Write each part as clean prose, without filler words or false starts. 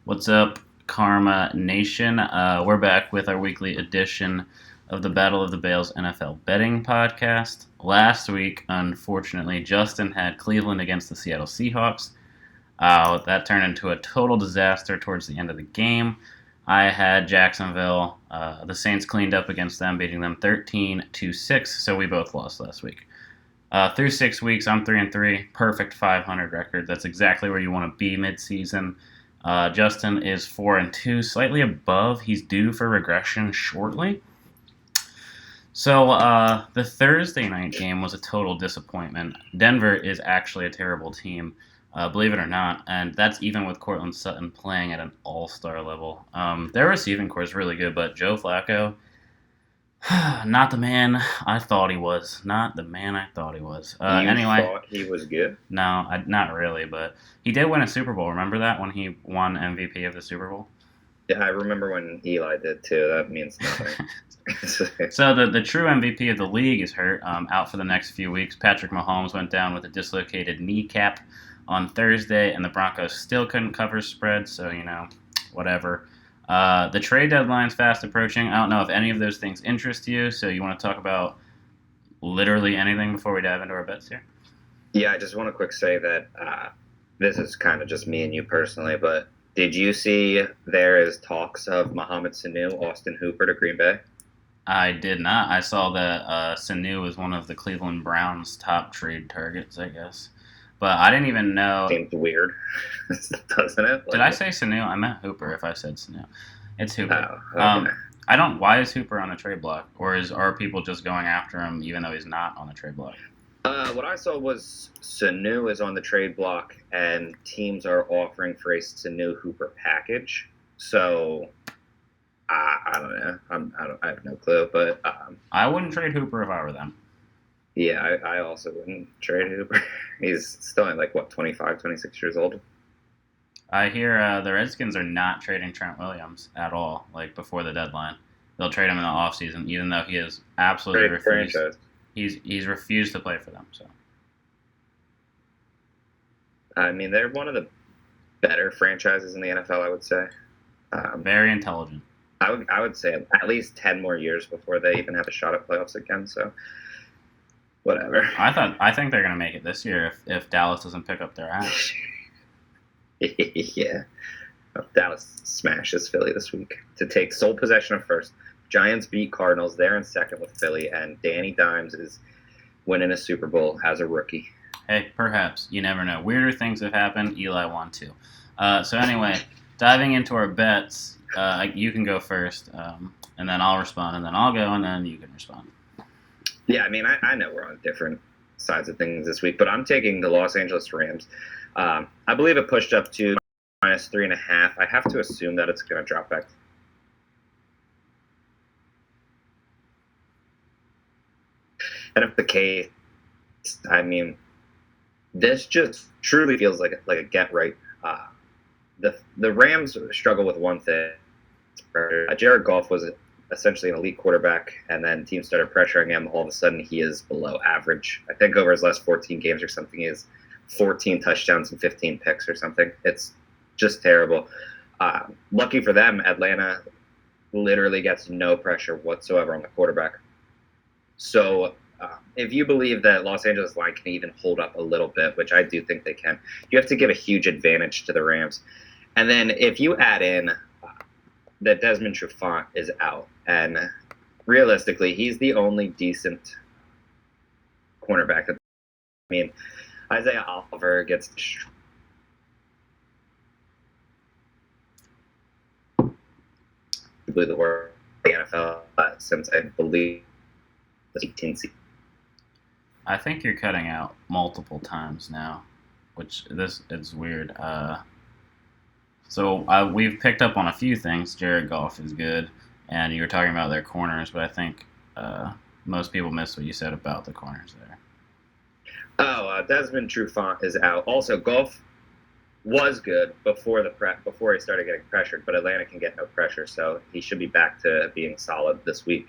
What's up, Karma Nation? We're back with our weekly edition of the Battle of the Bales NFL betting podcast. Last week, unfortunately, Justin had Cleveland against the Seattle Seahawks. That turned into a total disaster towards the end of the game. I had Jacksonville. The Saints cleaned up against them, beating them 13-6. So we both lost last week. Through 6 weeks, I'm 3-3, perfect 500 record. That's exactly where you want to be mid-season. Justin is 4-2, slightly above. He's due for regression shortly. So the Thursday night game was a total disappointment. Denver is actually a terrible team, believe it or not, and that's even with Cortland Sutton playing at an all-star level. Their receiving core is really good, but Joe Flacco, not the man I thought he was. Not the man I thought he was. You Anyway, thought he was good? no, not really, but he did win a Super Bowl. Remember that when he won MVP of the Super Bowl? Yeah, I remember when Eli did too. That means nothing. So the true MVP of the league is hurt, out for the next few weeks. Patrick Mahomes went down with a dislocated kneecap on Thursday, and the Broncos still couldn't cover spread, so, whatever. The trade deadline's fast approaching. I don't know if any of those things interest you, so you want to talk about literally anything before we dive into our bets here? Yeah, I just want to quick say that this is kind of just me and you personally, but did you see there is talks of Mohamed Sanu, Austin Hooper to Green Bay? I did not. I saw that Sanu was one of the Cleveland Browns' top trade targets, I guess. But I didn't even know. Seems weird, doesn't it? Did I say Sanu? I meant Hooper if I said Sanu. It's Hooper. Oh, okay. I don't. Why is Hooper on the trade block? Or are people just going after him even though he's not on the trade block? What I saw was Sanu is on the trade block, and teams are offering for a Sanu Hooper package. So I don't know. I have no clue, but I wouldn't trade Hooper if I were them. yeah, I also wouldn't trade Hooper. He's still like, what, 25, 26 years old? I hear the Redskins are not trading Trent Williams at all, like before the deadline. They'll trade him in the offseason, even though he has absolutely Great refused. franchise. He's refused to play for them. So I mean, they're one of the better franchises in the NFL, I would say. very intelligent. I would say at least 10 more years before they even have a shot at playoffs again. So whatever. I think they're gonna make it this year if Dallas doesn't pick up their ass. Yeah. Dallas smashes Philly this week to take sole possession of first. Giants beat Cardinals. They're in second with Philly, and Danny Dimes is winning a Super Bowl as a rookie. Hey, perhaps. You never know. Weirder things have happened. Eli won too. So anyway, diving into our bets, you can go first, and then I'll respond, and then I'll go, and then you can respond. Yeah, I mean, I know we're on different sides of things this week, but I'm taking the Los Angeles Rams. I believe it pushed up to -3.5. I have to assume that it's going to drop back. And if the case, I mean, this just truly feels like a get right. The Rams struggle with one thing. Jared Goff was essentially an elite quarterback, and then teams started pressuring him. All of a sudden, he is below average. I think over his last 14 games or something, he has 14 touchdowns and 15 picks or something. It's just terrible. Lucky for them, Atlanta literally gets no pressure whatsoever on the quarterback. So if you believe that Los Angeles line can even hold up a little bit, which I do think they can, you have to give a huge advantage to the Rams. And then if you add in that Desmond Trufant is out, and realistically, he's the only decent cornerback. I mean, Isaiah Oliver gets the word the NFL since I believe the 18th season. I think you're cutting out multiple times now, which it's weird. So we've picked up on a few things. Jared Goff is good, and you were talking about their corners, but I think most people missed what you said about the corners there. Desmond Trufant is out. Also, Goff was good before he started getting pressured, but Atlanta can get no pressure, so he should be back to being solid this week.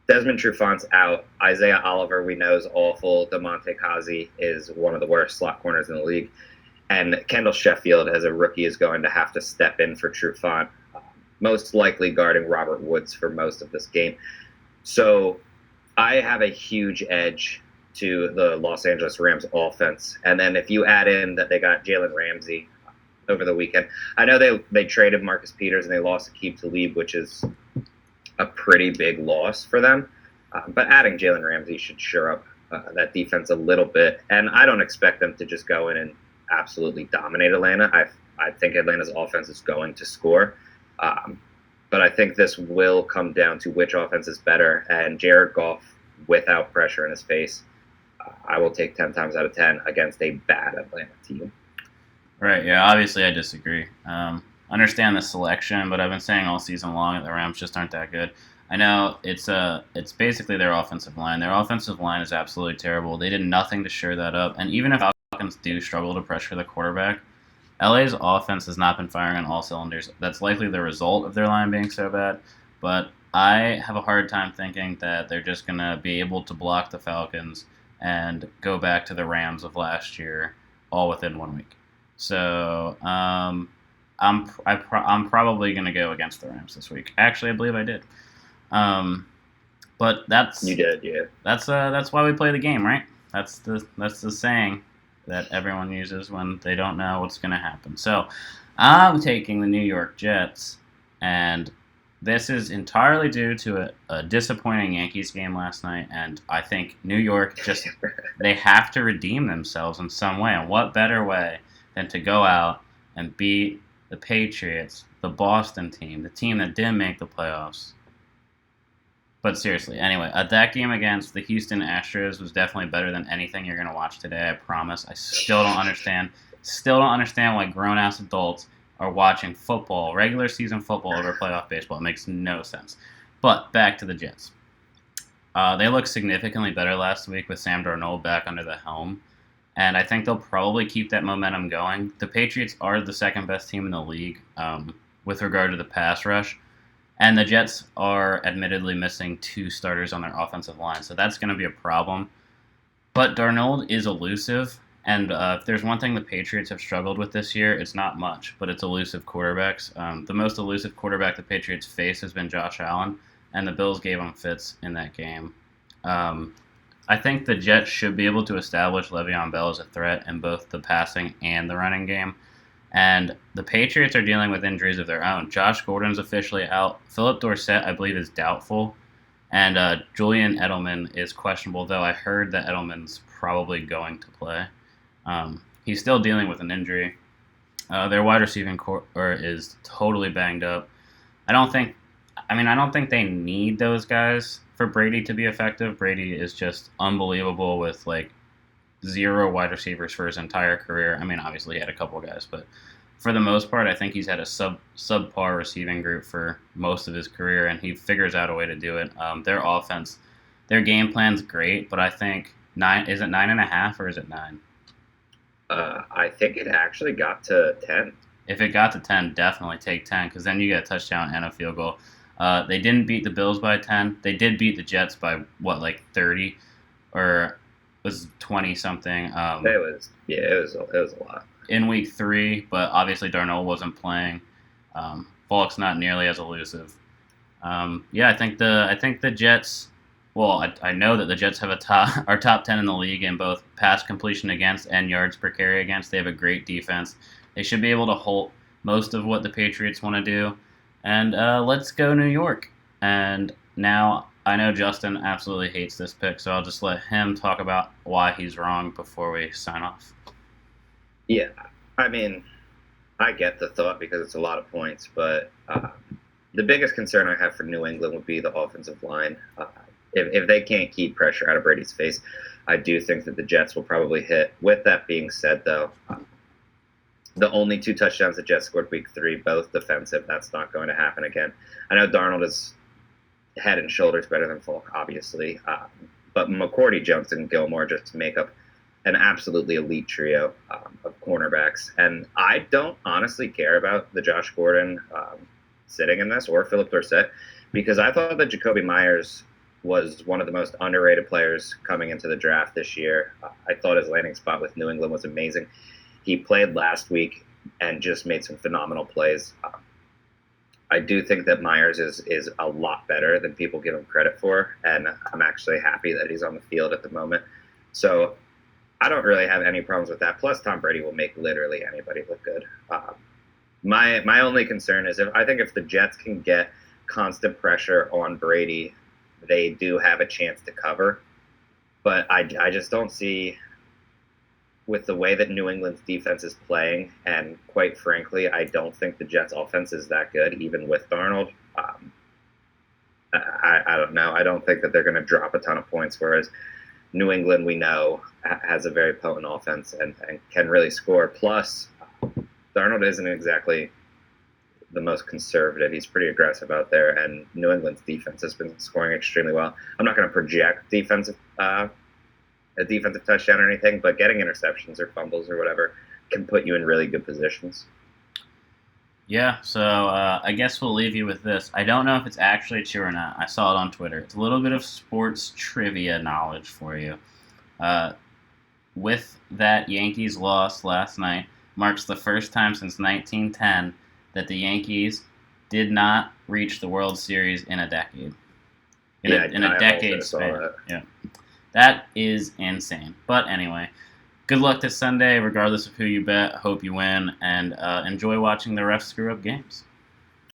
Desmond Trufant's out. Isaiah Oliver, we know, is awful. DeMonte Kazi is one of the worst slot corners in the league. and Kendall Sheffield as a rookie is going to have to step in for Trufant, most likely guarding Robert Woods for most of this game. So I have a huge edge to the Los Angeles Rams offense. And then if you add in that they got Jalen Ramsey over the weekend, I know they traded Marcus Peters and they lost Aqib Talib, which is a pretty big loss for them. But adding Jalen Ramsey should shore up that defense a little bit. And I don't expect them to just go in and absolutely dominate Atlanta. I think Atlanta's offense is going to score. But I think this will come down to which offense is better. And Jared Goff, without pressure in his face, I will take 10 times out of 10 against a bad Atlanta team. Right, yeah, obviously I disagree. Understand the selection, but I've been saying all season long that the Rams just aren't that good. I know it's basically their offensive line. Their offensive line is absolutely terrible. They did nothing to shore that up. And even if Falcons do struggle to pressure the quarterback, LA's offense has not been firing on all cylinders. That's likely the result of their line being so bad. But I have a hard time thinking that they're just going to be able to block the Falcons and go back to the Rams of last year all within 1 week. So I'm probably going to go against the Rams this week. Actually, I believe I did. But that's You did, yeah. That's why we play the game, right? That's the saying that everyone uses when they don't know what's going to happen. So I'm taking the New York Jets, and this is entirely due to a disappointing Yankees game last night, and I think New York just they have to redeem themselves in some way. And what better way than to go out and beat the Patriots, the Boston team, the team that didn't make the playoffs. But seriously, anyway, that game against the Houston Astros was definitely better than anything you're going to watch today, I promise. I still don't understand why grown-ass adults are watching football, regular season football, over playoff baseball. It makes no sense. But back to the Jets. They looked significantly better last week with Sam Darnold back under the helm, and I think they'll probably keep that momentum going. The Patriots are the second best team in the league with regard to the pass rush. And the Jets are admittedly missing 2 starters on their offensive line, so that's going to be a problem. But Darnold is elusive, and if there's one thing the Patriots have struggled with this year, it's not much, but it's elusive quarterbacks. The most elusive quarterback the Patriots face has been Josh Allen, and the Bills gave him fits in that game. I think the Jets should be able to establish Le'Veon Bell as a threat in both the passing and the running game. And the Patriots are dealing with injuries of their own. Josh Gordon's officially out. Philip Dorsett, I believe, is doubtful. And Julian Edelman is questionable, though I heard that Edelman's probably going to play. He's still dealing with an injury. Their wide receiving core is totally banged up. I don't think they need those guys for Brady to be effective. Brady is just unbelievable with, 0 wide receivers for his entire career. I mean, obviously he had a couple guys, but for the most part, I think he's had a subpar receiving group for most of his career, and he figures out a way to do it. Their offense, their game plan's great, but I think 9, is it 9.5 or is it 9? I think it actually got to 10. If it got to 10, definitely take 10, because then you get a touchdown and a field goal. They didn't beat the Bills by 10. They did beat the Jets by 30, or was 20 something. It was a lot in week 3, but obviously Darnold wasn't playing. Falk's not nearly as elusive. I think the Jets. Well, I know that the Jets have are top 10 in the league in both pass completion against and yards per carry against. They have a great defense. They should be able to hold most of what the Patriots want to do. And let's go New York. And now I know Justin absolutely hates this pick, so I'll just let him talk about why he's wrong before we sign off. Yeah, I mean, I get the thought because it's a lot of points, but the biggest concern I have for New England would be the offensive line. If they can't keep pressure out of Brady's face, I do think that the Jets will probably hit. With that being said, though, the only 2 touchdowns the Jets scored week 3, both defensive. That's not going to happen again. I know Darnold is head and shoulders better than Falk, obviously. But McCourty, Jones, and Gilmore just make up an absolutely elite trio of cornerbacks. And I don't honestly care about the Josh Gordon sitting in this or Philip Dorsett, because I thought that Jacoby Myers was one of the most underrated players coming into the draft this year. I thought his landing spot with New England was amazing. He played last week and just made some phenomenal plays. I do think that Myers is a lot better than people give him credit for, and I'm actually happy that he's on the field at the moment. So I don't really have any problems with that. Plus, Tom Brady will make literally anybody look good. My only concern is if the Jets can get constant pressure on Brady, they do have a chance to cover. But I just don't see, with the way that New England's defense is playing, and quite frankly, I don't think the Jets' offense is that good, even with Darnold. I don't know. I don't think that they're going to drop a ton of points, whereas New England, we know, has a very potent offense and can really score. Plus, Darnold isn't exactly the most conservative. He's pretty aggressive out there, and New England's defense has been scoring extremely well. I'm not going to project a defensive touchdown or anything, but getting interceptions or fumbles or whatever can put you in really good positions. Yeah, so I guess we'll leave you with this. I don't know if it's actually true or not. I saw it on Twitter. It's a little bit of sports trivia knowledge for you. With that Yankees loss last night, marks the first time since 1910 that the Yankees did not reach the World Series in a decade. In a decade span. Yeah. That is insane. But anyway, good luck this Sunday, regardless of who you bet. Hope you win, and enjoy watching the refs screw up games.